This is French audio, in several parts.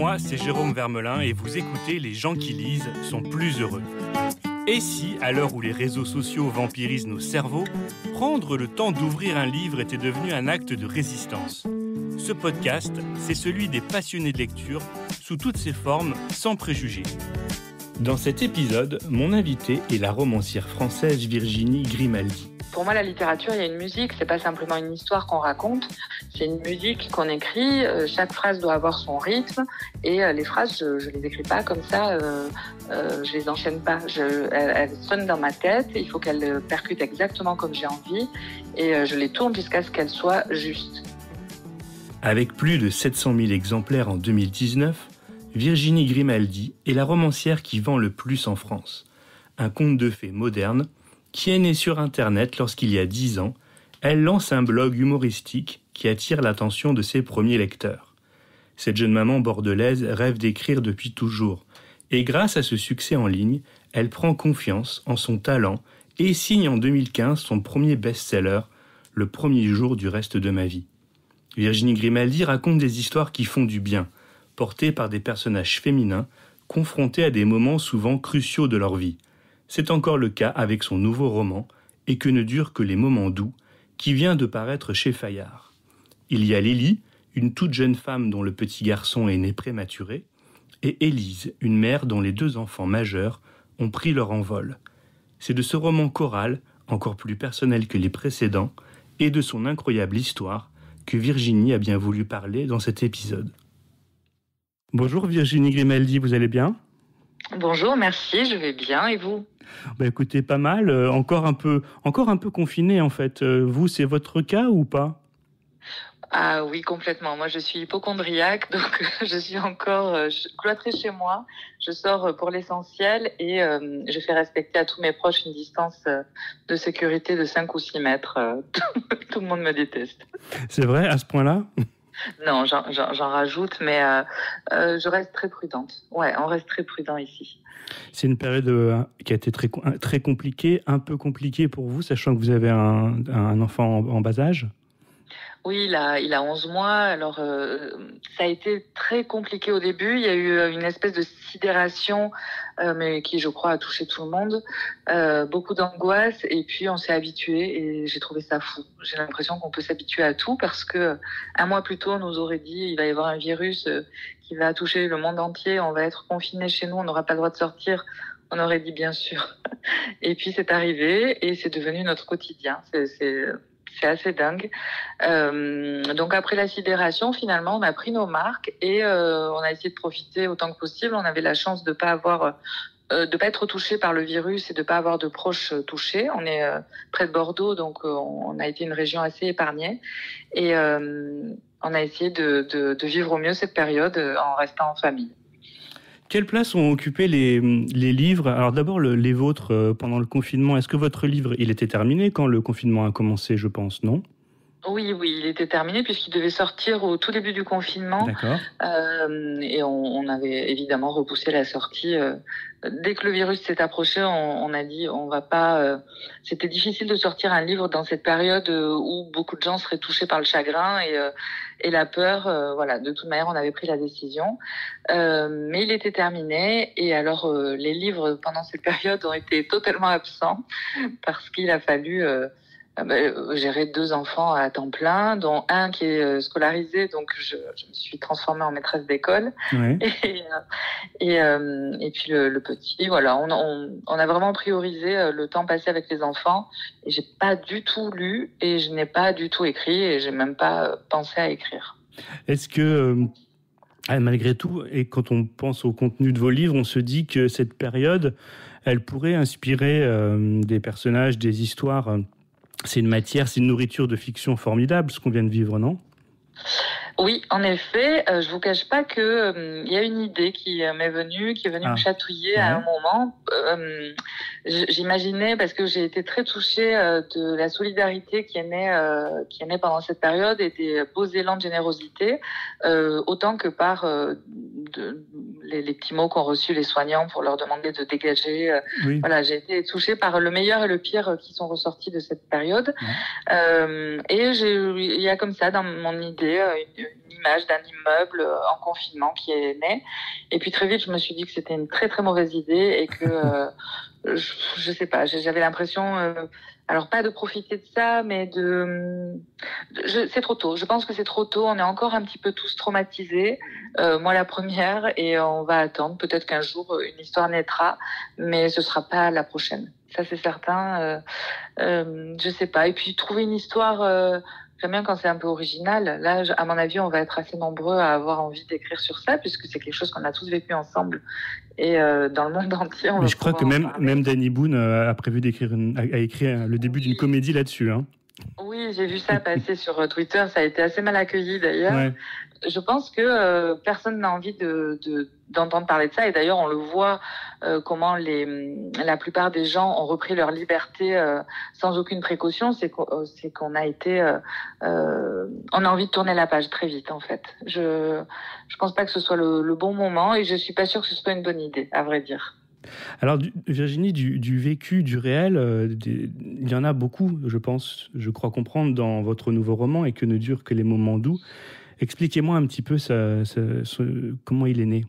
Moi, c'est Jérôme Vermelin et vous écoutez Les gens qui lisent sont plus heureux. Et si, à l'heure où les réseaux sociaux vampirisent nos cerveaux, prendre le temps d'ouvrir un livre était devenu un acte de résistance? Ce podcast, c'est celui des passionnés de lecture, sous toutes ses formes, sans préjugés. Dans cet épisode, mon invitée est la romancière française Virginie Grimaldi. Pour moi, la littérature, il y a une musique, c'est pas simplement une histoire qu'on raconte, c'est une musique qu'on écrit, chaque phrase doit avoir son rythme, et les phrases, je les écris pas comme ça, je les enchaîne pas, elles sonnent dans ma tête, il faut qu'elles percutent exactement comme j'ai envie, et je les tourne jusqu'à ce qu'elles soient justes. Avec plus de 700 000 exemplaires en 2019, Virginie Grimaldi est la romancière qui vend le plus en France. Un conte de fées moderne, qui est né sur Internet lorsqu'il y a 10 ans, elle lance un blog humoristique qui attire l'attention de ses premiers lecteurs. Cette jeune maman bordelaise rêve d'écrire depuis toujours, et grâce à ce succès en ligne, elle prend confiance en son talent et signe en 2015 son premier best-seller, Le premier jour du reste de ma vie. Virginie Grimaldi raconte des histoires qui font du bien, portées par des personnages féminins, confrontés à des moments souvent cruciaux de leur vie. C'est encore le cas avec son nouveau roman, Et que ne durent que les moments doux, qui vient de paraître chez Fayard. Il y a Lily, une toute jeune femme dont le petit garçon est né prématuré, et Élise, une mère dont les 2 enfants majeurs ont pris leur envol. C'est de ce roman choral, encore plus personnel que les précédents, et de son incroyable histoire, que Virginie a bien voulu parler dans cet épisode. Bonjour Virginie Grimaldi, vous allez bien ? Bonjour, merci, je vais bien, et vous ? Écoutez, pas mal, encore un peu confiné en fait. Vous, c'est votre cas ou pas ? Ah oui, complètement. Moi, je suis hypocondriaque, donc je suis encore cloîtrée chez moi. Je sors pour l'essentiel et je fais respecter à tous mes proches une distance de sécurité de 5 ou 6 mètres. Tout le monde me déteste. C'est vrai, à ce point-là ? Non, j'en rajoute, mais je reste très prudente. Ouais, on reste très prudent ici. C'est une période qui a été très compliquée, un peu compliquée pour vous, sachant que vous avez un enfant en bas âge ? Oui, il a 11 mois. Alors, ça a été très compliqué au début. Il y a eu une espèce de sidération, mais qui, je crois, a touché tout le monde. Beaucoup d'angoisse. Et puis, on s'est habitué et j'ai trouvé ça fou. J'ai l'impression qu'on peut s'habituer à tout parce que 1 mois plus tôt, on nous aurait dit il va y avoir un virus qui va toucher le monde entier. On va être confinés chez nous. On n'aura pas le droit de sortir. On aurait dit bien sûr. Et puis, c'est arrivé et c'est devenu notre quotidien. C'est assez dingue. Donc après la sidération, finalement, on a pris nos marques et on a essayé de profiter autant que possible. On avait la chance de pas être touché par le virus et de pas avoir de proches touchés. On est près de Bordeaux, donc on a été une région assez épargnée et on a essayé de vivre au mieux cette période en restant en famille. Quelle place ont occupé les livres ? Alors d'abord, les vôtres pendant le confinement. Est-ce que votre livre, il était terminé quand le confinement a commencé, je pense, non ? Oui, il était terminé puisqu'il devait sortir au tout début du confinement. D'accord. Et on avait évidemment repoussé la sortie. Dès que le virus s'est approché, on a dit on va pas. C'était difficile de sortir un livre dans cette période où beaucoup de gens seraient touchés par le chagrin et la peur. Voilà, de toute manière, on avait pris la décision. Mais il était terminé et alors les livres pendant cette période ont été totalement absents parce qu'il a fallu gérer 2 enfants à temps plein, dont un qui est scolarisé, donc je me suis transformée en maîtresse d'école. Ouais. Et puis le petit, voilà, on a vraiment priorisé le temps passé avec les enfants. Et j'ai pas du tout lu et je n'ai pas du tout écrit et j'ai même pas pensé à écrire. Est-ce que malgré tout, et quand on pense au contenu de vos livres, on se dit que cette période, elle pourrait inspirer des personnages, des histoires. C'est une nourriture de fiction formidable, ce qu'on vient de vivre, non ? Oui, en effet, je vous cache pas que il y a une idée qui m'est venue, me chatouiller à un moment. J'imaginais, parce que j'ai été très touchée de la solidarité qui est née pendant cette période et des beaux élans de générosité, autant que par les petits mots qu'ont reçus les soignants pour leur demander de dégager. Oui. Voilà, j'ai été touchée par le meilleur et le pire qui sont ressortis de cette période. Et il y a comme ça dans mon idée une image d'un immeuble en confinement qui est né. Et puis très vite, je me suis dit que c'était une très très mauvaise idée et que je sais pas, j'avais l'impression, alors pas de profiter de ça, mais c'est trop tôt. Je pense que c'est trop tôt. On est encore un petit peu tous traumatisés. Moi la première, et on va attendre. Peut-être qu'un jour une histoire naîtra, mais ce sera pas la prochaine. Ça c'est certain. Je sais pas. Et puis trouver une histoire. J'aime bien quand c'est un peu original. Là, à mon avis, on va être assez nombreux à avoir envie d'écrire sur ça, puisque c'est quelque chose qu'on a tous vécu ensemble et dans le monde entier. Mais je crois que même Danny Boone a prévu d'écrire a écrit le début d'une comédie là-dessus. Hein. Oui, j'ai vu ça passer sur Twitter. Ça a été assez mal accueilli d'ailleurs. Ouais. Je pense que personne n'a envie d'entendre parler de ça. Et d'ailleurs, on le voit comment la plupart des gens ont repris leur liberté sans aucune précaution. C'est qu'on a été, on a envie de tourner la page très vite en fait. Je pense pas que ce soit le bon moment et je suis pas sûre que ce soit une bonne idée, à vrai dire. Alors Virginie, du vécu, du réel, il y en a beaucoup, je crois comprendre dans votre nouveau roman Et que ne durent que les moments doux. Expliquez-moi un petit peu comment il est né.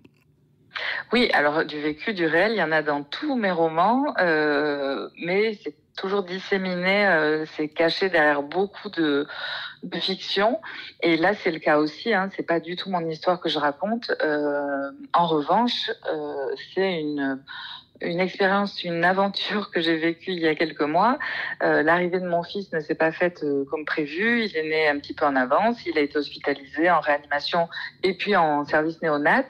Oui, alors du vécu, du réel, il y en a dans tous mes romans, mais c'est toujours disséminé, c'est caché derrière beaucoup de fiction. Et là, c'est le cas aussi. Hein, c'est pas du tout mon histoire que je raconte. En revanche, c'est une expérience, une aventure que j'ai vécue il y a quelques mois. L'arrivée de mon fils ne s'est pas faite comme prévu. Il est né un petit peu en avance. Il a été hospitalisé en réanimation et puis en service néonat.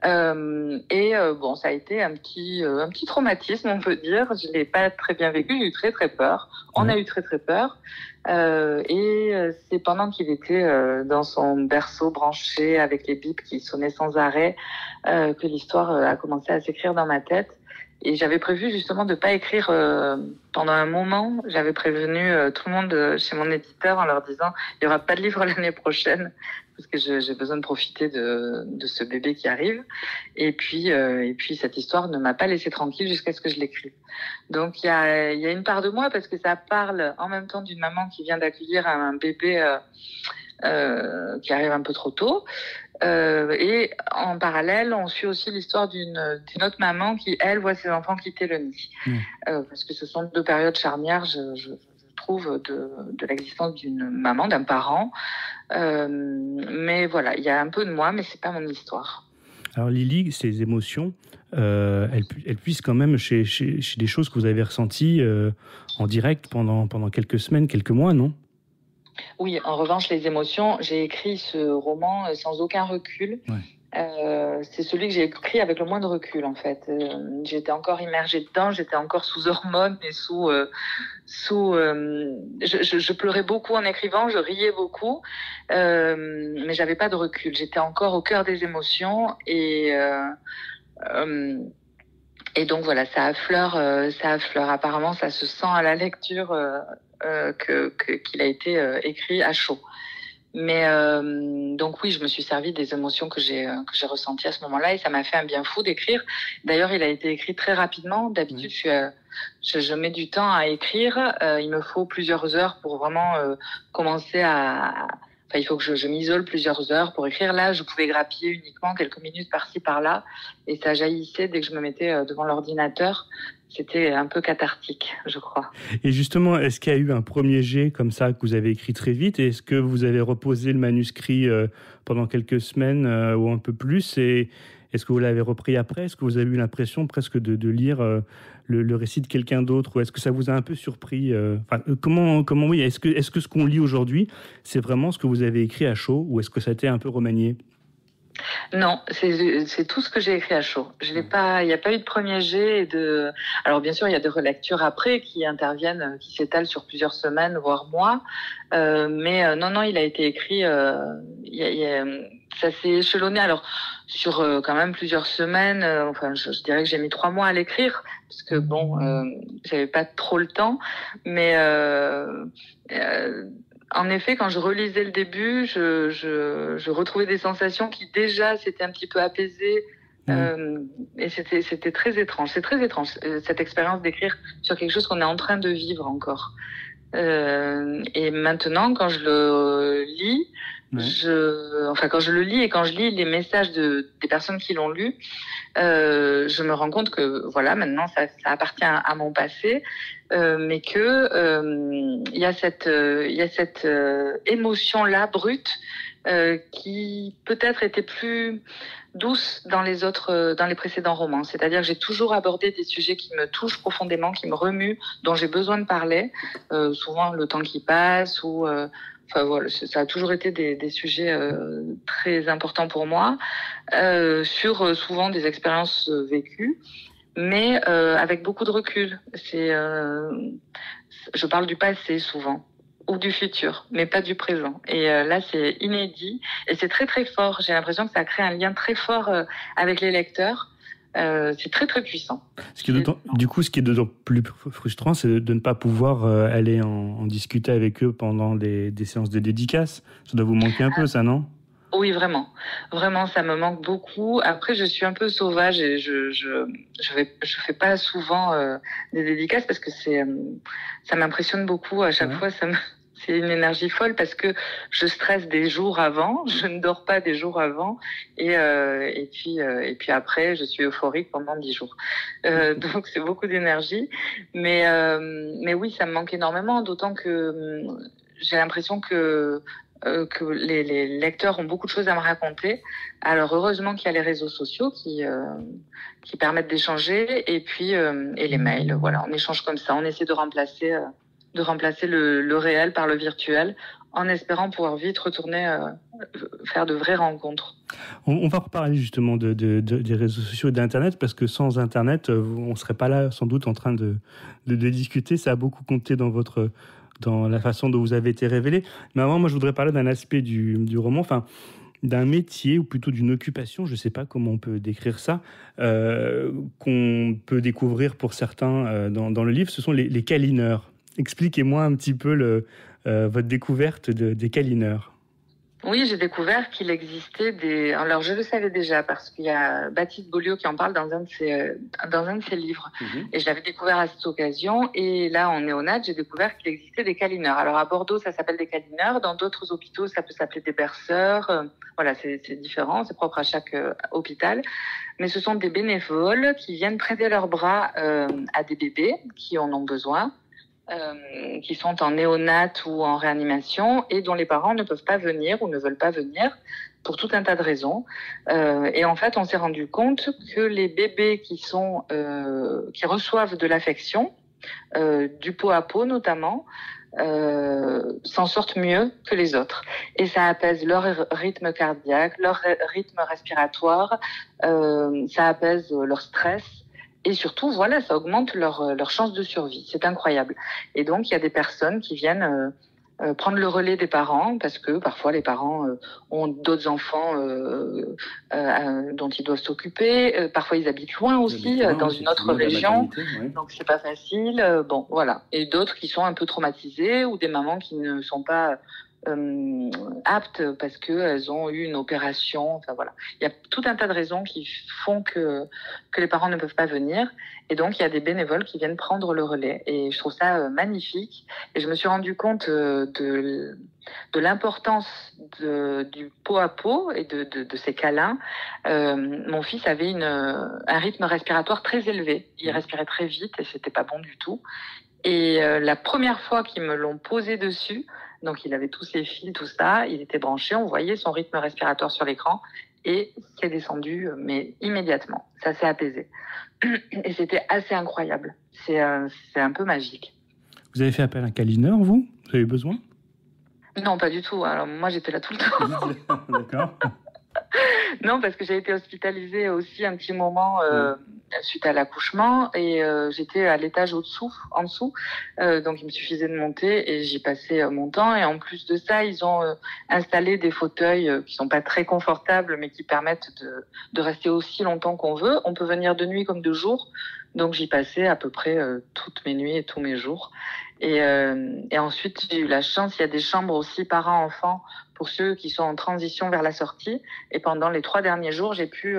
Bon, ça a été un petit traumatisme, on peut dire. Je l'ai pas très bien vécu. J'ai eu très très peur. On a eu très très peur. C'est pendant qu'il était dans son berceau branché avec les bips qui sonnaient sans arrêt que l'histoire a commencé à s'écrire dans ma tête. Et j'avais prévu justement de pas écrire pendant un moment. J'avais prévenu tout le monde chez mon éditeur en leur disant il y aura pas de livre l'année prochaine parce que j'ai besoin de profiter de ce bébé qui arrive. Et puis cette histoire ne m'a pas laissé tranquille jusqu'à ce que je l'écrive. Donc il y a une part de moi parce que ça parle en même temps d'une maman qui vient d'accueillir un bébé qui arrive un peu trop tôt. Et en parallèle, on suit aussi l'histoire d'une autre maman qui, elle, voit ses enfants quitter le nid. Parce que ce sont deux périodes charnières, je trouve, de l'existence d'une maman, d'un parent. Mais voilà, il y a un peu de moi, mais c'est pas mon histoire. Alors Lily, ces émotions, elles puissent quand même chez des choses que vous avez ressenties en direct pendant quelques semaines, quelques mois, non ? Oui, en revanche, les émotions, j'ai écrit ce roman sans aucun recul. Ouais. C'est celui que j'ai écrit avec le moins de recul, en fait. J'étais encore immergée dedans, j'étais encore sous hormones et je pleurais beaucoup en écrivant, je riais beaucoup, mais j'avais pas de recul. J'étais encore au cœur des émotions et donc voilà, ça affleure. Apparemment, ça se sent à la lecture. Qu'il a été écrit à chaud. Mais donc oui, je me suis servi des émotions que j'ai ressenties à ce moment-là et ça m'a fait un bien fou d'écrire. D'ailleurs, il a été écrit très rapidement. D'habitude, je mets du temps à écrire. Il me faut plusieurs heures pour vraiment commencer il faut que je m'isole plusieurs heures pour écrire. Là, je pouvais grappiller uniquement quelques minutes par-ci, par-là. Et ça jaillissait dès que je me mettais devant l'ordinateur. C'était un peu cathartique, je crois. Et justement, est-ce qu'il y a eu un premier jet comme ça que vous avez écrit très vite ? Est-ce que vous avez reposé le manuscrit pendant quelques semaines ou un peu plus ? Et est-ce que vous l'avez repris après ? Est-ce que vous avez eu l'impression presque de lire le récit de quelqu'un d'autre ? Ou est-ce que ça vous a un peu surpris ? Comment oui, est-ce que ce qu'on lit aujourd'hui, c'est vraiment ce que vous avez écrit à chaud ? Ou est-ce que ça a été un peu remanié ? Non, c'est tout ce que j'ai écrit à chaud. Il n'y a pas eu de premier jet. Alors bien sûr, il y a des relectures après qui interviennent, qui s'étalent sur plusieurs semaines, voire mois. Mais non, il a été écrit. Ça s'est échelonné. Alors sur quand même plusieurs semaines. Je dirais que j'ai mis 3 mois à l'écrire parce que j'avais pas trop le temps. Mais en effet, quand je relisais le début, je retrouvais des sensations qui déjà s'étaient un petit peu apaisées. Et c'était très étrange. C'est très étrange, cette expérience d'écrire sur quelque chose qu'on est en train de vivre encore. Et maintenant, quand je le lis, Quand je le lis et quand je lis les messages des personnes qui l'ont lu, je me rends compte que voilà, maintenant ça appartient à mon passé, mais que il y a cette émotion-là brute qui peut-être était plus douce dans les précédents romans. C'est-à-dire que j'ai toujours abordé des sujets qui me touchent profondément, qui me remuent, dont j'ai besoin de parler. Souvent le temps qui passe ou enfin voilà, ça a toujours été des sujets très importants pour moi, sur souvent des expériences vécues, mais avec beaucoup de recul. Je parle du passé souvent, ou du futur, mais pas du présent. Et là, c'est inédit et c'est très très fort. J'ai l'impression que ça crée un lien très fort avec les lecteurs. C'est très très puissant. Ce qui est d'autant plus frustrant, c'est de ne pas pouvoir aller en discuter avec eux pendant des séances de dédicaces. Ça doit vous manquer un peu, ça, non ? Oui, vraiment. Vraiment, ça me manque beaucoup. Après, je suis un peu sauvage et je fais pas souvent des dédicaces parce que ça m'impressionne beaucoup à chaque fois. C'est une énergie folle parce que je stresse des jours avant, je ne dors pas des jours avant et puis après je suis euphorique pendant 10 jours. Donc c'est beaucoup d'énergie, mais oui, ça me manque énormément, d'autant que j'ai l'impression que les lecteurs ont beaucoup de choses à me raconter. Alors heureusement qu'il y a les réseaux sociaux qui permettent d'échanger et puis et les mails. Voilà, on échange comme ça, on essaie de remplacer le réel par le virtuel, en espérant pouvoir vite retourner faire de vraies rencontres. On va reparler justement des réseaux sociaux et d'Internet, parce que sans Internet, on ne serait pas là sans doute en train de discuter. Ça a beaucoup compté dans la façon dont vous avez été révélé. Mais avant, moi, je voudrais parler d'un aspect du roman, enfin, d'un métier, ou plutôt d'une occupation, je ne sais pas comment on peut décrire ça, qu'on peut découvrir pour certains dans le livre, ce sont les câlineurs. Expliquez-moi un petit peu votre découverte des câlineurs. Oui, j'ai découvert qu'il existait alors je le savais déjà parce qu'il y a Baptiste Beaulieu qui en parle dans un de ses livres. Et je l'avais découvert à cette occasion. Et là, en néonat, j'ai découvert qu'il existait des câlineurs. Alors à Bordeaux, ça s'appelle des câlineurs. Dans d'autres hôpitaux, ça peut s'appeler des berceurs. Voilà, c'est différent, c'est propre à chaque hôpital. Mais ce sont des bénévoles qui viennent prêter leurs bras à des bébés qui en ont besoin. Qui sont en néonat ou en réanimation et dont les parents ne peuvent pas venir ou ne veulent pas venir pour tout un tas de raisons. Et en fait, on s'est rendu compte que les bébés qui reçoivent de l'affection, du pot à pot notamment, s'en sortent mieux que les autres. Et ça apaise leur rythme cardiaque, leur rythme respiratoire, ça apaise leur stress. Et surtout, voilà, ça augmente leur chance de survie. C'est incroyable. Et donc, il y a des personnes qui viennent prendre le relais des parents, parce que parfois les parents ont d'autres enfants dont ils doivent s'occuper. Parfois, ils habitent loin aussi, dans une autre région. Ouais. Donc, c'est pas facile. Bon, voilà. Et d'autres qui sont un peu traumatisés, ou des mamans qui ne sont pas aptes parce qu'elles ont eu une opération. Enfin voilà, il y a tout un tas de raisons qui font que les parents ne peuvent pas venir, et donc il y a des bénévoles qui viennent prendre le relais, et je trouve ça magnifique. Et je me suis rendu compte de l'importance du pot à pot et de ces câlins. Mon fils avait un rythme respiratoire très élevé, il respirait très vite et c'était pas bon du tout. Et la première fois qu'ils me l'ont posé dessus, donc il avait tous ses fils, tout ça, il était branché, on voyait son rythme respiratoire sur l'écran, et c'est descendu, mais immédiatement, ça s'est apaisé. Et c'était assez incroyable, c'est un peu magique. Vous avez fait appel à un câlineur, vous ? Vous avez besoin ? Non, pas du tout, alors moi j'étais là tout le temps. D'accord. Non, parce que j'ai été hospitalisée aussi un petit moment suite à l'accouchement, et j'étais à l'étage en dessous, donc il me suffisait de monter et j'y passais mon temps. Et en plus de ça, ils ont installé des fauteuils qui sont pas très confortables, mais qui permettent de rester aussi longtemps qu'on veut. On peut venir de nuit comme de jour, donc j'y passais à peu près toutes mes nuits et tous mes jours. Et ensuite, j'ai eu la chance, il y a des chambres aussi parents-enfants pour ceux qui sont en transition vers la sortie. Et pendant les 3 derniers jours, j'ai pu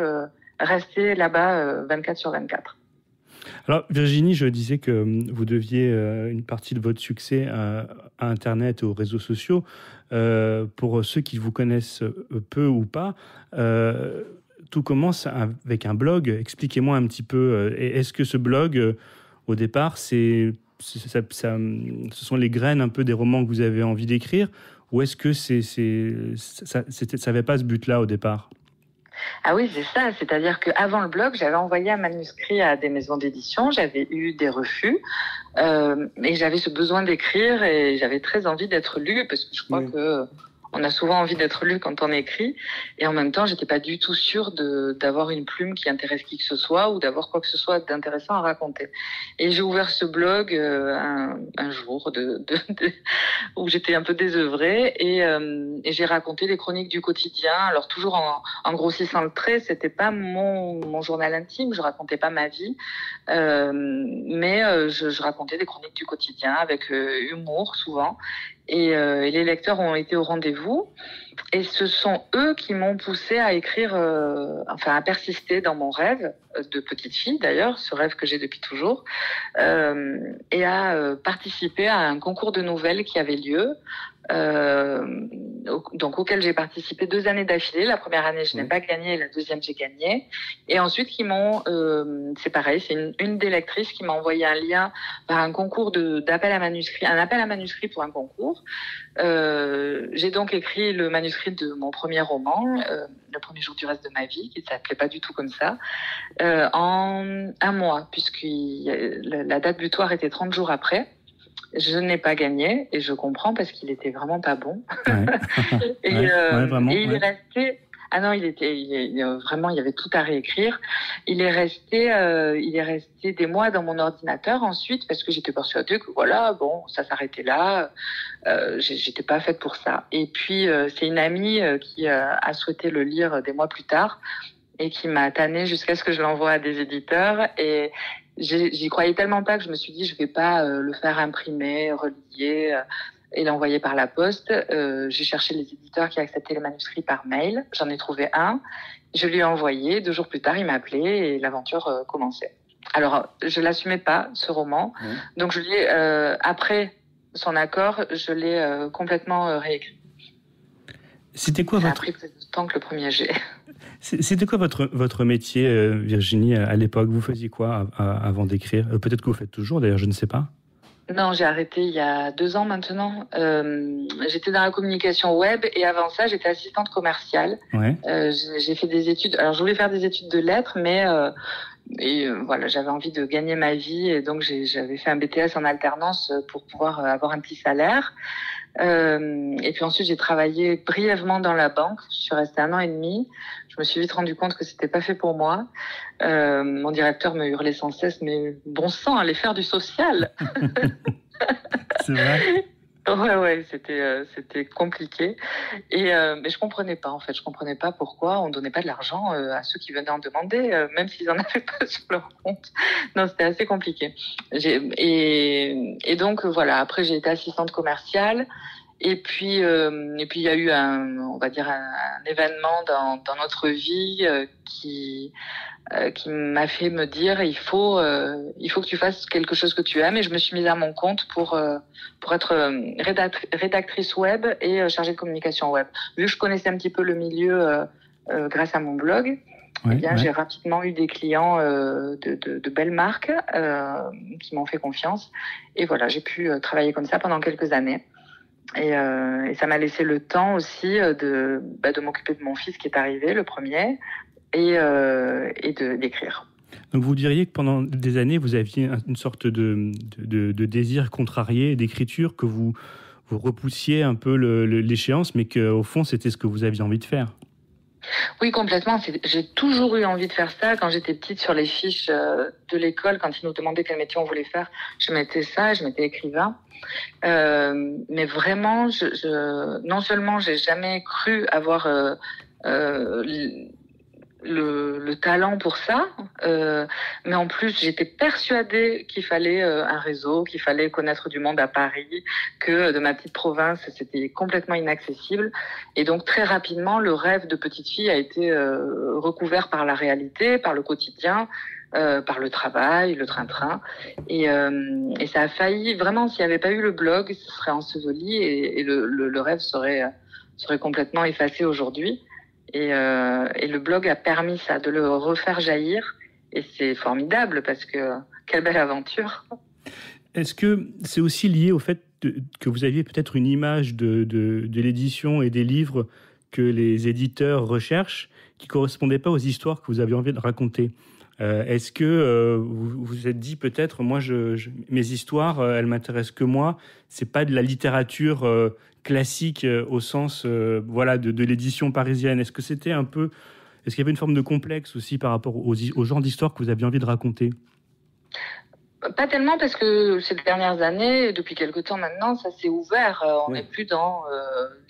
rester là-bas 24/24. Alors Virginie, je disais que vous deviez une partie de votre succès à Internet et aux réseaux sociaux. Pour ceux qui vous connaissent peu ou pas, tout commence avec un blog. Expliquez-moi un petit peu. Est-ce que ce blog, au départ, ce sont les graines un peu des romans que vous avez envie d'écrire, ou est-ce que ça n'avait pas ce but-là au départ? Ah oui, c'est ça. C'est-à-dire qu'avant le blog, j'avais envoyé un manuscrit à des maisons d'édition, j'avais eu des refus, et j'avais ce besoin d'écrire et j'avais très envie d'être lue parce que je crois que on a souvent envie d'être lu quand on écrit. Et en même temps, j'étais pas du tout sûre d'avoir une plume qui intéresse qui que ce soit ou d'avoir quoi que ce soit d'intéressant à raconter. Et j'ai ouvert ce blog un jour où j'étais un peu désœuvrée et j'ai raconté les chroniques du quotidien. Alors toujours en grossissant le trait, c'était pas mon journal intime, je racontais pas ma vie, mais je racontais des chroniques du quotidien avec humour souvent. Et les lecteurs ont été au rendez-vous. Et ce sont eux qui m'ont poussée à écrire, à persister dans mon rêve de petite fille d'ailleurs, ce rêve que j'ai depuis toujours, et à participer à un concours de nouvelles qui avait lieu, donc auquel j'ai participé 2 années d'affilée. La première année, je n'ai pas gagné, et la deuxième, j'ai gagné. Et ensuite, c'est pareil, c'est une des lectrices qui m'a envoyé un lien vers un concours d'appel à manuscrit, un appel à manuscrit pour un concours. J'ai donc écrit le manuscrit de mon premier roman, Le premier jour du reste de ma vie, qui ne s'appelait pas du tout comme ça, en 1 mois, puisque la date butoir était 30 jours après. Je n'ai pas gagné, et je comprends parce qu'il était vraiment pas bon. Ouais. Vraiment, et il est resté. Ah non, vraiment, il y avait tout à réécrire. Il est resté des mois dans mon ordinateur ensuite parce que j'étais persuadée que voilà, bon, ça s'arrêtait là. J'étais pas faite pour ça. Et puis c'est une amie qui a souhaité le lire des mois plus tard et qui m'a tannée jusqu'à ce que je l'envoie à des éditeurs. Et j'y croyais tellement pas que je me suis dit je vais pas le faire imprimer, relier. Et l'envoyer par la poste. J'ai cherché les éditeurs qui acceptaient les manuscrits par mail. J'en ai trouvé un. Je lui ai envoyé. 2 jours plus tard, il m'a appelé et l'aventure commençait. Alors, je l'assumais pas, ce roman. Donc, je lui ai, après son accord, je l'ai complètement réécrit. C'était quoi Ça a pris plus de temps que le premier jet. C'était quoi votre métier, Virginie, à l'époque? Vous faisiez quoi avant d'écrire? Peut-être que vous faites toujours, d'ailleurs, je ne sais pas. Non, j'ai arrêté il y a 2 ans maintenant. J'étais dans la communication web et avant ça, j'étais assistante commerciale. Ouais. J'ai fait des études. Alors, je voulais faire des études de lettres, mais voilà, j'avais envie de gagner ma vie et donc j'avais fait un BTS en alternance pour pouvoir avoir un petit salaire. Et puis ensuite, j'ai travaillé brièvement dans la banque. Je suis restée 1 an et demi. Je me suis vite rendu compte que c'était pas fait pour moi. Mon directeur me hurlait sans cesse, mais bon sang, allez faire du social. C'est vrai. Ouais, c'était compliqué. Mais je comprenais pas, en fait. Je comprenais pas pourquoi on donnait pas de l'argent à ceux qui venaient en demander, même s'ils en avaient pas sur leur compte. Non, c'était assez compliqué. Et donc, voilà. Après, j'ai été assistante commerciale. Et puis, il y a eu un événement dans notre vie qui m'a fait me dire il faut que tu fasses quelque chose que tu aimes. Et je me suis mise à mon compte pour être rédactrice web et chargée de communication web. Vu que je connaissais un petit peu le milieu grâce à mon blog, j'ai rapidement eu des clients de belles marques qui m'ont fait confiance. Et voilà, j'ai pu travailler comme ça pendant quelques années. Et ça m'a laissé le temps aussi de m'occuper de mon fils qui est arrivé, le premier, et d'écrire. Donc vous diriez que pendant des années, vous aviez une sorte de désir contrarié d'écriture, que vous repoussiez un peu l'échéance, mais qu'au fond, c'était ce que vous aviez envie de faire. Oui, complètement. J'ai toujours eu envie de faire ça. Quand j'étais petite, sur les fiches de l'école, quand ils nous demandaient quel métier on voulait faire, je mettais ça, je mettais écrivain. Mais vraiment, non seulement j'ai jamais cru avoir le talent pour ça, mais en plus j'étais persuadée qu'il fallait un réseau, qu'il fallait connaître du monde à Paris, que de ma petite province c'était complètement inaccessible. Et donc très rapidement le rêve de petite fille a été recouvert par la réalité, par le quotidien. par le travail, le train-train. Et ça a failli, vraiment, s'il n'y avait pas eu le blog, ce serait enseveli et le rêve serait complètement effacé aujourd'hui. Et le blog a permis ça, de le refaire jaillir. Et c'est formidable parce que quelle belle aventure. Est-ce que c'est aussi lié au fait que vous aviez peut-être une image de l'édition et des livres que les éditeurs recherchent qui ne correspondaient pas aux histoires que vous aviez envie de raconter? Est-ce que vous vous êtes dit peut-être, moi, mes histoires, elles m'intéressent que moi, c'est pas de la littérature classique au sens de l'édition parisienne. Est-ce que c'était un peu, est-ce qu'il y avait une forme de complexe aussi par rapport au genre d'histoire que vous aviez envie de raconter? Pas tellement, parce que ces dernières années, depuis quelque temps maintenant, ça s'est ouvert. On n'est plus dans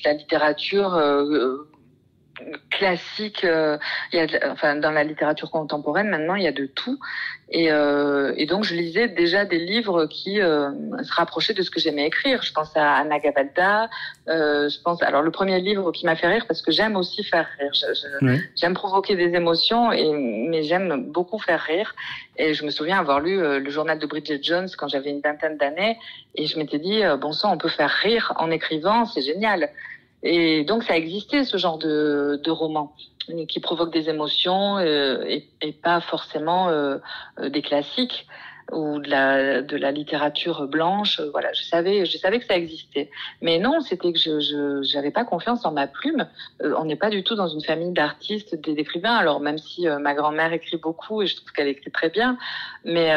la littérature classique. Dans la littérature contemporaine, maintenant, il y a de tout. Et donc, je lisais déjà des livres qui se rapprochaient de ce que j'aimais écrire. Je pense à Anna Gavalda. Alors, le premier livre qui m'a fait rire, parce que j'aime aussi faire rire. J'aime provoquer des émotions, mais j'aime beaucoup faire rire. Et je me souviens avoir lu le journal de Bridget Jones quand j'avais une vingtaine d'années. Et je m'étais dit, bon sang, on peut faire rire en écrivant, c'est génial. Et donc, ça existait, ce genre de roman qui provoque des émotions et pas forcément des classiques ou de la littérature blanche. Voilà, je savais que ça existait. Mais non, c'était que je j'avais pas confiance en ma plume. On n'est pas du tout dans une famille d'artistes, d'écrivains. Alors, même si ma grand-mère écrit beaucoup et je trouve qu'elle écrit très bien, mais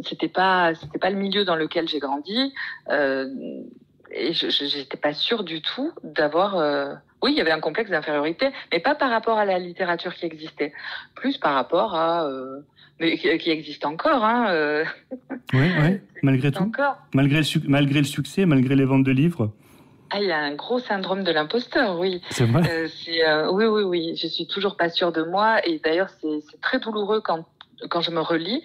c'était pas le milieu dans lequel j'ai grandi. Et je n'étais pas sûre du tout d'avoir... Oui, il y avait un complexe d'infériorité, mais pas par rapport à la littérature qui existait, plus par rapport à... mais qui existe encore. Oui, malgré tout. Encore. Malgré le succès, malgré les ventes de livres. Ah, il y a un gros syndrome de l'imposteur, oui. C'est vrai. Oui. Je suis toujours pas sûre de moi. Et d'ailleurs, c'est très douloureux quand je me relis.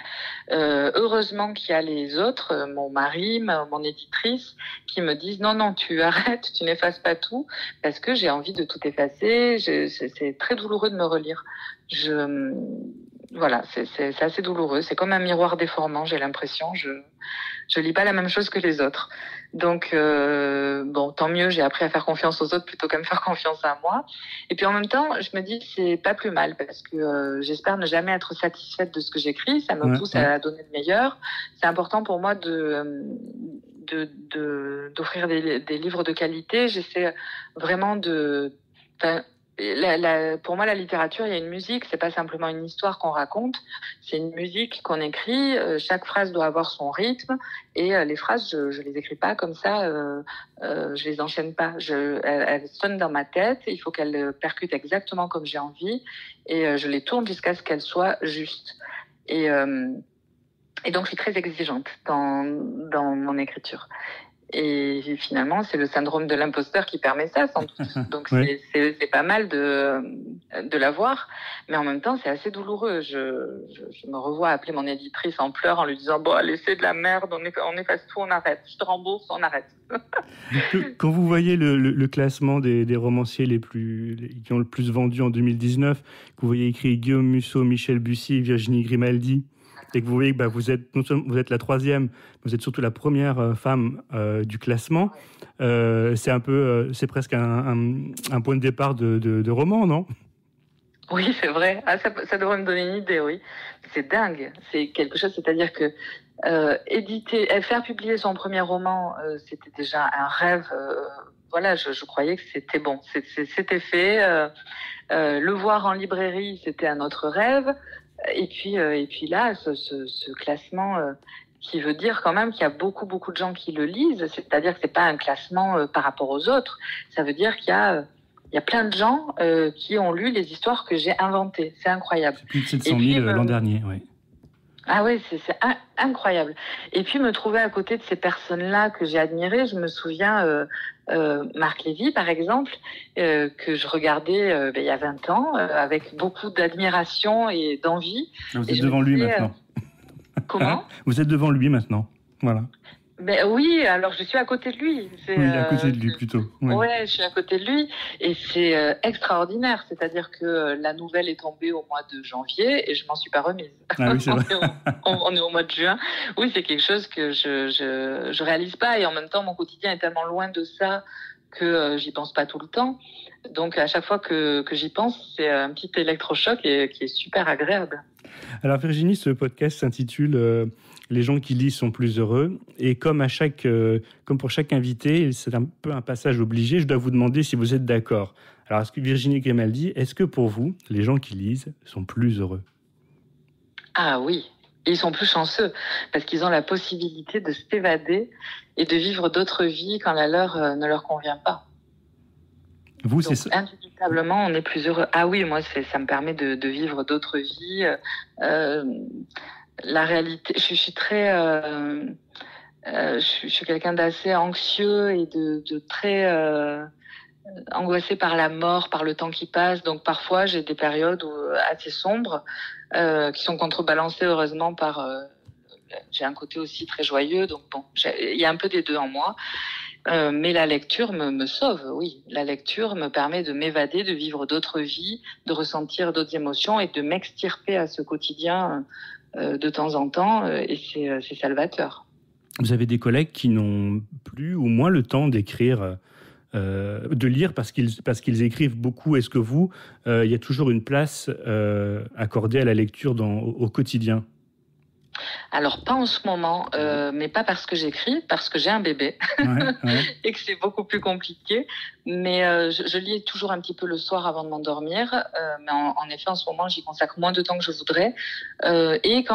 Heureusement qu'il y a les autres, mon mari, mon éditrice, qui me disent non, tu arrêtes, tu n'effaces pas tout, parce que j'ai envie de tout effacer. C'est très douloureux de me relire. Voilà, c'est assez douloureux. C'est comme un miroir déformant, j'ai l'impression. Je lis pas la même chose que les autres. Donc, bon, tant mieux, j'ai appris à faire confiance aux autres plutôt qu'à me faire confiance à moi. Et puis en même temps, je me dis, c'est pas plus mal, parce que j'espère ne jamais être satisfaite de ce que j'écris. Ça me pousse à donner le meilleur. C'est important pour moi d'offrir des livres de qualité. J'essaie vraiment pour moi, la littérature, il y a une musique, c'est pas simplement une histoire qu'on raconte, c'est une musique qu'on écrit. Chaque phrase doit avoir son rythme, et les phrases, je les écris pas comme ça, je les enchaîne pas. Elles sonnent dans ma tête, il faut qu'elles percutent exactement comme j'ai envie, et je les tourne jusqu'à ce qu'elles soient justes. Et donc, je suis très exigeante dans mon écriture. Et finalement, c'est le syndrome de l'imposteur qui permet ça, sans doute. Donc, c'est pas mal de l'avoir. Mais en même temps, c'est assez douloureux. Je me revois appeler mon éditrice en pleurs, en lui disant, bon, allez, c'est de la merde, on efface tout, on arrête. Je te rembourse, on arrête. Quand vous voyez le classement des romanciers qui ont le plus vendu en 2019, que vous voyez écrit Guillaume Musso, Michel Bussy, Virginie Grimaldi, et que vous voyez que vous êtes la troisième, vous êtes surtout la première femme du classement, c'est presque un point de départ de roman, non? Oui, c'est vrai. Ah, ça devrait me donner une idée, oui. C'est dingue. C'est quelque chose, c'est-à-dire que faire publier son premier roman, c'était déjà un rêve. Voilà, je croyais que c'était bon. C'était fait. Le voir en librairie, c'était un autre rêve. Et puis là, ce classement qui veut dire quand même qu'il y a beaucoup de gens qui le lisent. C'est-à-dire que c'est pas un classement par rapport aux autres. Ça veut dire qu'il y a plein de gens qui ont lu les histoires que j'ai inventées. C'est incroyable. Plus de 700 000 l'an dernier, oui. Ah oui, c'est incroyable. Et puis me trouver à côté de ces personnes-là que j'ai admirées, je me souviens Marc Lévy, par exemple, que je regardais il y a 20 ans avec beaucoup d'admiration et d'envie. Vous êtes devant lui maintenant. Comment ? Vous êtes devant lui maintenant, voilà. Ben oui, alors je suis à côté de lui. Oui, à côté de lui plutôt. Oui. Ouais, je suis à côté de lui et c'est extraordinaire. C'est-à-dire que la nouvelle est tombée au mois de janvier et je m'en suis pas remise. Ah oui, c'est vrai. On est au mois de juin. Oui, c'est quelque chose que je réalise pas et en même temps mon quotidien est tellement loin de ça que j'y pense pas tout le temps. Donc à chaque fois que j'y pense, c'est un petit électrochoc qui est super agréable. Alors Virginie, ce podcast s'intitule Les gens qui lisent sont plus heureux. Et comme pour chaque invité, c'est un peu un passage obligé, je dois vous demander si vous êtes d'accord. Alors Virginie Grimaldi, est-ce que pour vous, les gens qui lisent sont plus heureux ? Ah oui, ils sont plus chanceux parce qu'ils ont la possibilité de s'évader et de vivre d'autres vies quand la leur ne leur convient pas. Vous, donc, c'est ça. Indubitablement, on est plus heureux. Ah oui, moi, ça me permet de vivre d'autres vies. La réalité, je suis très, je suis quelqu'un d'assez anxieux et de très angoissé par la mort, par le temps qui passe. Donc parfois, j'ai des périodes assez sombres qui sont contrebalancées heureusement par. J'ai un côté aussi très joyeux, donc bon, il y a un peu des deux en moi. Mais la lecture me sauve, oui. La lecture me permet de m'évader, de vivre d'autres vies, de ressentir d'autres émotions et de m'extirper à ce quotidien de temps en temps. Et c'est salvateur. Vous avez des collègues qui n'ont plus ou moins le temps d'écrire, de lire parce qu'ils écrivent beaucoup. Est-ce que vous, il y a toujours une place accordée à la lecture au quotidien ? Alors, pas en ce moment, mais pas parce que j'écris, parce que j'ai un bébé et que c'est beaucoup plus compliqué. Mais je lis toujours un petit peu le soir avant de m'endormir. Mais en effet, en ce moment, j'y consacre moins de temps que je voudrais. Et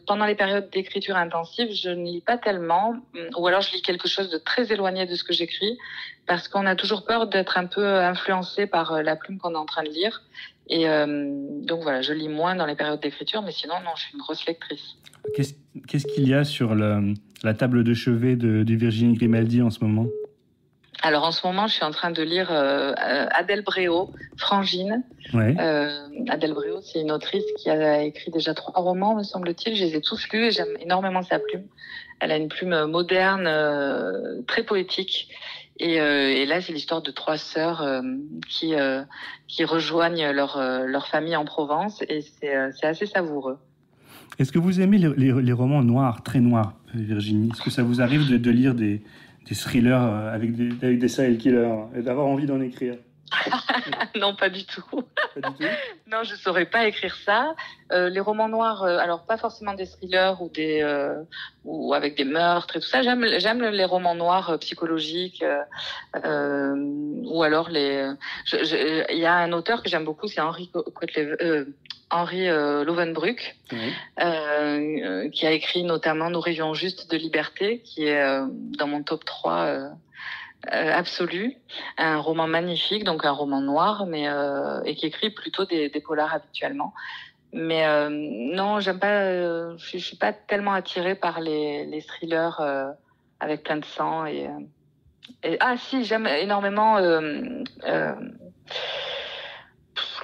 pendant les périodes d'écriture intensive, je ne lis pas tellement. Ou alors, je lis quelque chose de très éloigné de ce que j'écris. Parce qu'on a toujours peur d'être un peu influencé par la plume qu'on est en train de lire. Et donc voilà, je lis moins dans les périodes d'écriture. Mais sinon, non, je suis une grosse lectrice. Qu'est-ce qu'il y a sur la table de chevet de Virginie Grimaldi en ce moment ? Alors en ce moment, je suis en train de lire Adèle Bréau, Frangine. Ouais. Adèle Bréau, c'est une autrice qui a écrit déjà 3 romans, me semble-t-il. Je les ai tous lus et j'aime énormément sa plume. Elle a une plume moderne, très poétique. Et là, c'est l'histoire de 3 sœurs qui rejoignent leur famille en Provence et c'est assez savoureux. Est-ce que vous aimez les romans noirs, très noirs, Virginie ? Est-ce que ça vous arrive de lire des thrillers avec des serial killers et d'avoir envie d'en écrire ? Non, pas du tout. Pas du tout ? Non, je saurais pas écrire ça. Les romans noirs, alors pas forcément des thrillers ou avec des meurtres et tout ça. J'aime les romans noirs psychologiques ou alors il y a un auteur que j'aime beaucoup, c'est Henri Lovenbruck, qui a écrit notamment Nous rêvions juste de liberté, qui est dans mon top 3 absolu, un roman magnifique, donc un roman noir, mais et qui écrit plutôt des polars habituellement. Mais non, j'aime pas. Je suis pas tellement attirée par les thrillers avec plein de sang ah si, j'aime énormément.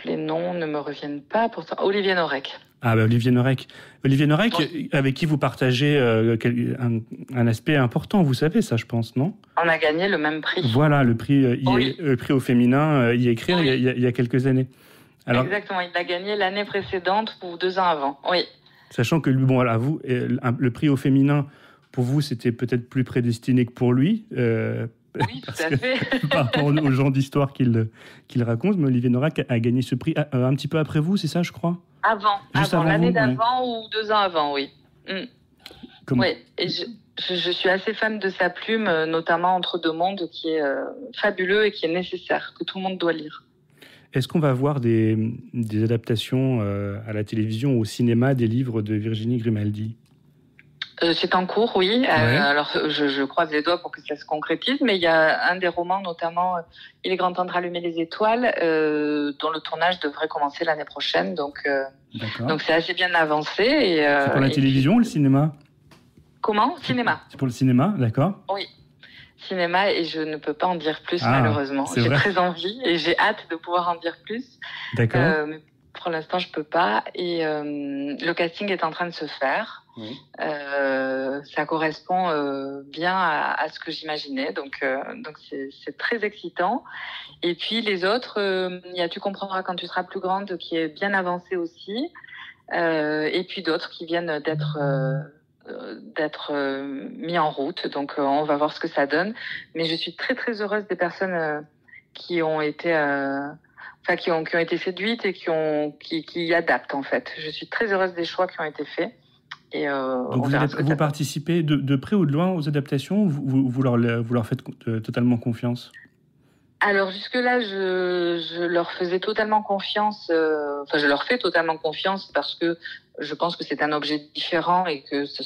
Les noms ne me reviennent pas. Pourtant, Olivier Norek. Ah bah Olivier Norek. Olivier Norek, oui. Avec qui vous partagez un aspect important, vous savez ça, je pense, non ? On a gagné le même prix. Voilà, le prix au féminin, y écrire, oui. il y a quelques années. Alors, exactement, il l'a gagné l'année précédente ou 2 ans avant, oui. Sachant que lui, bon, voilà, vous, le prix au féminin, pour vous, c'était peut-être plus prédestiné que pour lui. Oui, tout à fait. Par rapport aux genres d'histoire qu'il raconte, mais Olivier Norek a gagné ce prix un petit peu après vous, c'est ça, je crois ? Avant l'année d'avant ou 2 ans avant, oui. Oui, et je suis assez fan de sa plume, notamment Entre deux mondes, qui est fabuleux et qui est nécessaire, que tout le monde doit lire. Est-ce qu'on va voir des adaptations à la télévision ou au cinéma des livres de Virginie Grimaldi ? C'est en cours, oui. Ouais. Alors, je croise les doigts pour que ça se concrétise, mais il y a un des romans, notamment Il est grand temps de rallumer les étoiles, dont le tournage devrait commencer l'année prochaine. Donc c'est assez bien avancé. C'est pour la télévision ou le cinéma ? Comment ? Cinéma. C'est pour le cinéma, d'accord. Oui. Cinéma, et je ne peux pas en dire plus, malheureusement. J'ai très envie et j'ai hâte de pouvoir en dire plus. D'accord. Mais pour l'instant, je peux pas. Et le casting est en train de se faire. Oui. Ça correspond bien à ce que j'imaginais. Donc c'est très excitant. Et puis les autres, il y a Tu comprendras quand tu seras plus grande, qui est bien avancé aussi. Et puis d'autres qui viennent d'être mis en route. Donc on va voir ce que ça donne. Mais je suis très très heureuse des personnes qui ont été qui ont été séduites et qui adaptent en fait. Je suis très heureuse des choix qui ont été faits. Et donc vous participez de près ou de loin aux adaptations, ou vous leur faites totalement confiance? Alors jusque-là, je leur faisais totalement confiance. Je leur fais totalement confiance parce que je pense que c'est un objet différent et que ça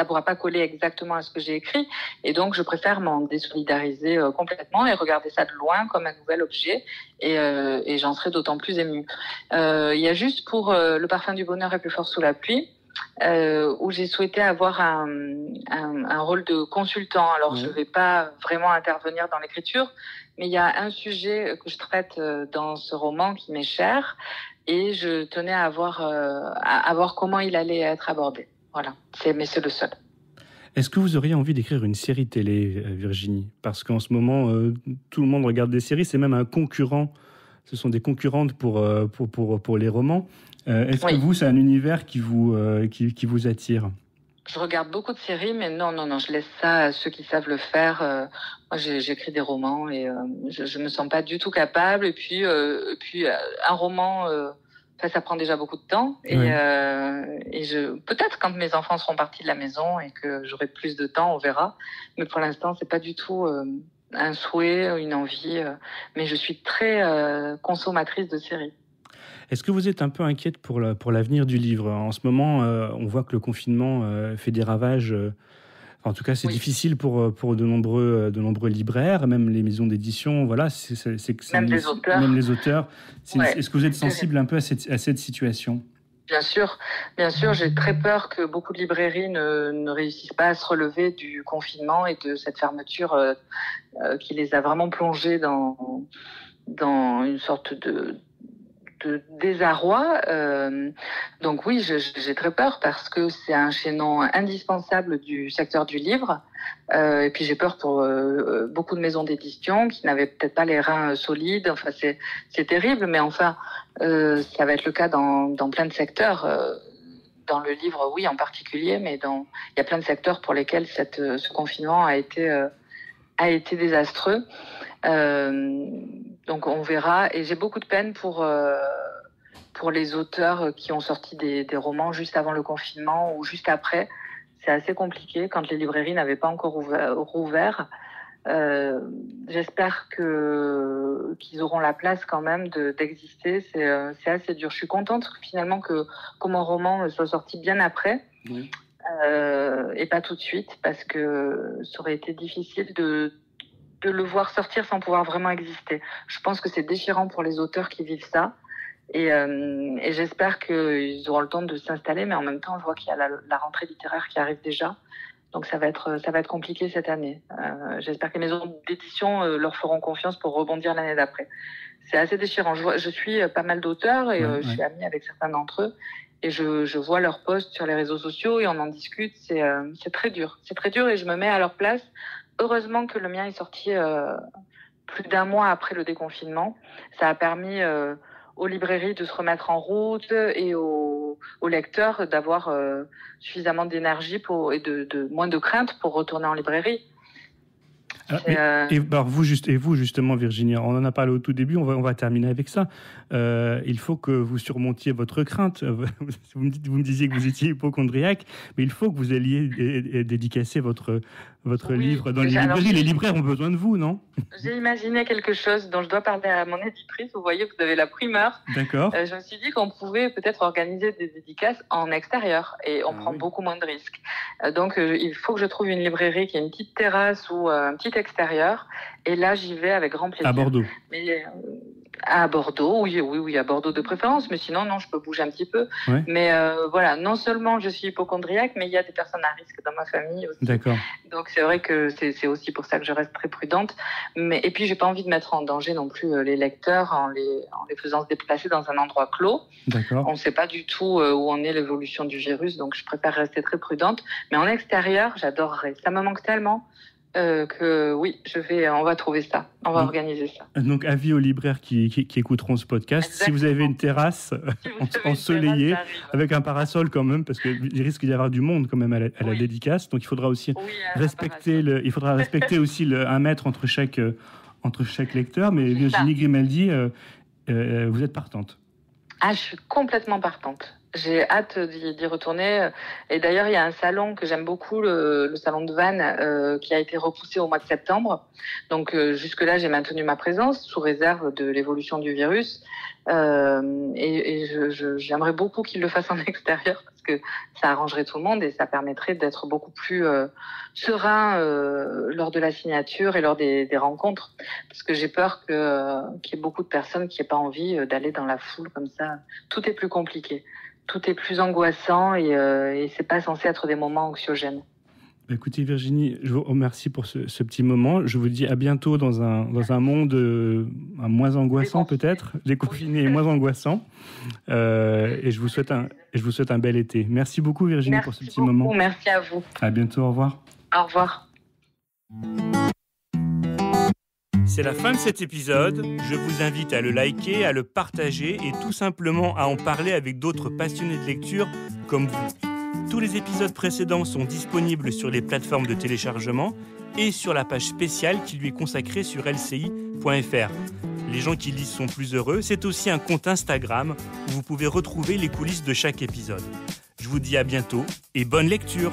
pourra pas coller exactement à ce que j'ai écrit. Et donc, je préfère m'en désolidariser complètement et regarder ça de loin comme un nouvel objet. Et j'en serai d'autant plus émue. Il y a juste pour Le parfum du bonheur est plus fort sous la pluie, où j'ai souhaité avoir un rôle de consultant. Alors, je ne vais pas vraiment intervenir dans l'écriture, mais il y a un sujet que je traite dans ce roman qui m'est cher, et je tenais à voir comment il allait être abordé. Voilà, mais c'est le seul. Est-ce que vous auriez envie d'écrire une série télé, Virginie? Parce qu'en ce moment, tout le monde regarde des séries, c'est même un concurrent. Ce sont des concurrentes pour les romans. Est-ce que vous, c'est un univers qui vous attire? Je regarde beaucoup de séries, mais non, je laisse ça à ceux qui savent le faire. Moi, j'écris des romans et je me sens pas du tout capable. Et puis un roman, ça prend déjà beaucoup de temps. Et, peut-être quand mes enfants seront partis de la maison et que j'aurai plus de temps, on verra. Mais pour l'instant, c'est pas du tout un souhait, une envie. Mais je suis très consommatrice de séries. Est-ce que vous êtes un peu inquiète pour l'avenir du livre? En ce moment, on voit que le confinement fait des ravages. En tout cas, c'est difficile pour de nombreux libraires, même les maisons d'édition. Voilà, même les auteurs. Est-ce que vous êtes sensible un peu à cette situation? Bien sûr, j'ai très peur que beaucoup de librairies ne réussissent pas à se relever du confinement et de cette fermeture qui les a vraiment plongées dans une sorte de désarroi. Donc oui, j'ai très peur parce que c'est un chaînon indispensable du secteur du livre. Et puis j'ai peur pour beaucoup de maisons d'édition qui n'avaient peut-être pas les reins solides. Enfin, c'est terrible, mais enfin, ça va être le cas dans plein de secteurs. Dans le livre, oui, en particulier, mais il y a plein de secteurs pour lesquels ce confinement a été désastreux. Donc on verra, et j'ai beaucoup de peine pour les auteurs qui ont sorti des romans juste avant le confinement ou juste après. C'est assez compliqué quand les librairies n'avaient pas encore rouvert. J'espère qu'ils auront la place quand même d'exister. C'est assez dur. Je suis contente finalement que mon roman soit sorti bien après. Oui. Et pas tout de suite, parce que ça aurait été difficile de le voir sortir sans pouvoir vraiment exister. Je pense que c'est déchirant pour les auteurs qui vivent ça. Et j'espère qu'ils auront le temps de s'installer, mais en même temps, je vois qu'il y a la rentrée littéraire qui arrive déjà. Donc ça va être compliqué cette année. J'espère que les maisons d'édition leur feront confiance pour rebondir l'année d'après. C'est assez déchirant. Je suis pas mal d'auteurs et je suis amie avec certains d'entre eux. Et je vois leurs posts sur les réseaux sociaux et on en discute. C'est très dur. C'est très dur et je me mets à leur place. Heureusement que le mien est sorti plus d'un mois après le déconfinement. Ça a permis aux librairies de se remettre en route et aux lecteurs d'avoir suffisamment d'énergie et de moins de crainte pour retourner en librairie. Vous justement, Virginie, on en a parlé au tout début, on va terminer avec ça. Il faut que vous surmontiez votre crainte. Vous me disiez que vous étiez hypocondriaque, mais il faut que vous alliez dédicacer votre livre dans les librairies. Les libraires ont besoin de vous, non? J'ai imaginé quelque chose dont je dois parler à mon éditrice. Vous voyez, vous avez la primeur. D'accord. Je me suis dit qu'on pouvait peut-être organiser des dédicaces en extérieur et on prend beaucoup moins de risques. Donc, il faut que je trouve une librairie qui a une petite terrasse ou un petit extérieur. Et là, j'y vais avec grand plaisir. À Bordeaux. Mais À Bordeaux, oui, à Bordeaux de préférence, mais sinon, non, je peux bouger un petit peu. Ouais. Mais voilà, non seulement je suis hypocondriaque, mais il y a des personnes à risque dans ma famille aussi. D'accord. Donc c'est vrai que c'est aussi pour ça que je reste très prudente. Et puis j'ai pas envie de mettre en danger non plus les lecteurs en les faisant se déplacer dans un endroit clos. D'accord. On ne sait pas du tout où en est l'évolution du virus, donc je préfère rester très prudente. Mais en extérieur, j'adorerais. Ça me manque tellement. Que oui, on va trouver ça, on va organiser ça. Donc, avis aux libraires qui écouteront ce podcast, Exactement. Si vous avez une terrasse ensoleillée, avec un parasol quand même, parce qu'il risque d'y avoir du monde quand même à la dédicace, donc il faudra aussi respecter aussi 1 mètre entre chaque lecteur. Mais Virginie Grimaldi, vous êtes partante. Ah, je suis complètement partante. J'ai hâte d'y retourner. Et d'ailleurs, il y a un salon que j'aime beaucoup, le salon de Vannes, qui a été repoussé au mois de septembre. Donc, jusque-là, j'ai maintenu ma présence sous réserve de l'évolution du virus. J'aimerais beaucoup qu'il le fasse en extérieur parce que ça arrangerait tout le monde et ça permettrait d'être beaucoup plus serein lors de la signature et lors des rencontres. Parce que j'ai peur qu'il y ait beaucoup de personnes qui n'aient pas envie d'aller dans la foule comme ça. Tout est plus compliqué. Tout est plus angoissant et c'est pas censé être des moments anxiogènes. Écoutez Virginie, je vous remercie pour ce petit moment. Je vous dis à bientôt dans un monde moins angoissant peut-être, déconfiné et moins angoissant. Et je vous souhaite un bel été. Merci beaucoup Virginie pour ce petit moment. Merci à vous. À bientôt, au revoir. Au revoir. C'est la fin de cet épisode. Je vous invite à le liker, à le partager et tout simplement à en parler avec d'autres passionnés de lecture comme vous. Tous les épisodes précédents sont disponibles sur les plateformes de téléchargement et sur la page spéciale qui lui est consacrée sur lci.fr. Les gens qui lisent sont plus heureux. C'est aussi un compte Instagram où vous pouvez retrouver les coulisses de chaque épisode. Je vous dis à bientôt et bonne lecture.